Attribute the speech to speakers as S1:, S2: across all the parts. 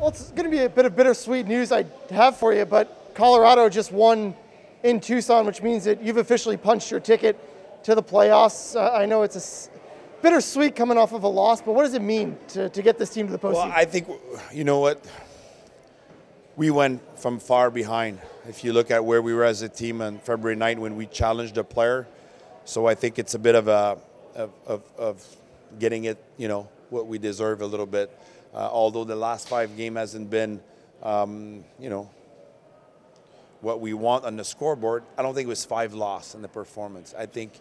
S1: Well, it's going to be a bit of bittersweet news I have for you, but Colorado just won in Tucson, which means that you've officially punched your ticket to the playoffs. I know it's bittersweet coming off of a loss, but what does it mean to get this team to the postseason?
S2: Well, I think, you know what? We went from far behind. If you look at where we were as a team on February 9th when we challenged a player, so I think it's a bit of getting it, what we deserve a little bit. Although the last 5 games hasn't been, what we want on the scoreboard, I don't think it was 5 losses in the performance. I think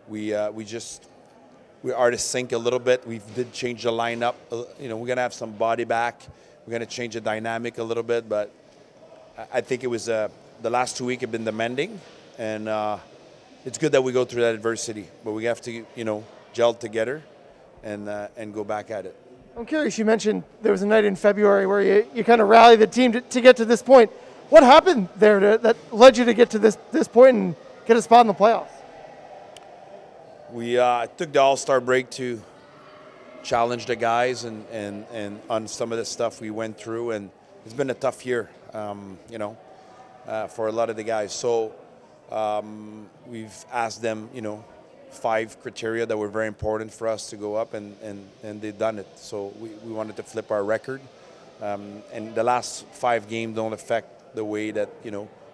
S2: we are to sink a little bit. We did change the lineup. We're going to have some body back. We're going to change the dynamic a little bit, but I think it was the last 2 weeks have been the mending, and it's good that we go through that adversity, but we have to, gel together and go back at it.
S1: I'm curious, you mentioned there was a night in February where you kind of rallied the team to get to this point. What happened there that led you to get to this point and get a spot in the playoffs?
S2: We took the All-Star break to challenge the guys and on some of the stuff we went through, and it's been a tough year, for a lot of the guys. So we've asked them, 5 criteria that were very important for us to go up, and they've done it. So we wanted to flip our record. And the last 5 games don't affect the way that,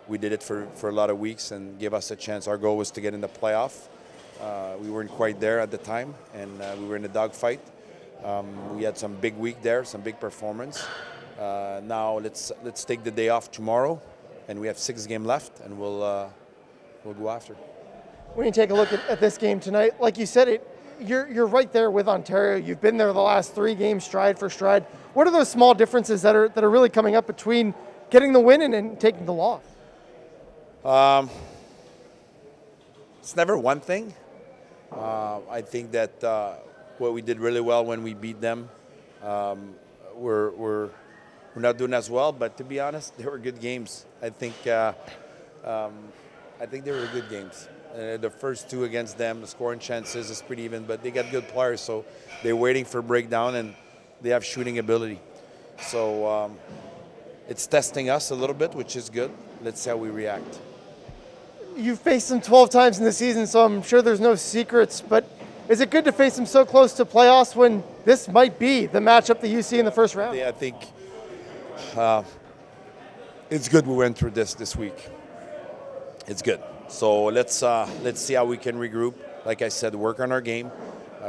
S2: we did it for a lot of weeks and give us a chance. Our goal was to get in the playoff. We weren't quite there at the time, and we were in a dogfight. We had some big week there, some big performance. Now let's take the day off tomorrow, and we have 6 games left, and we'll go after.
S1: When you take a look at this game tonight, like you said, you're right there with Ontario. You've been there the last 3 games, stride for stride. What are those small differences that are really coming up between getting the win and taking the loss?
S2: It's never one thing. I think that what we did really well when we beat them, we're not doing as well. But to be honest, they were good games. I think they were good games. The first 2 against them, the scoring chances is pretty even, but they got good players, so they're waiting for breakdown, and they have shooting ability. So it's testing us a little bit, which is good. Let's see how we react.
S1: You've faced them 12 times in the season, so I'm sure there's no secrets, but is it good to face them so close to playoffs when this might be the matchup that you see in the first round?
S2: I think it's good we went through this week. It's good. So let's see how we can regroup. Like I said, work on our game.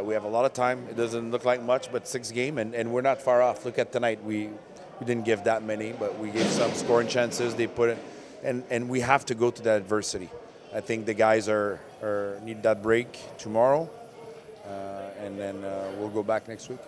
S2: We have a lot of time. It doesn't look like much, but 6 games, and we're not far off. Look at tonight. We didn't give that many, but we gave some scoring chances. They put it, and we have to go to that adversity. I think the guys need that break tomorrow, and then we'll go back next week.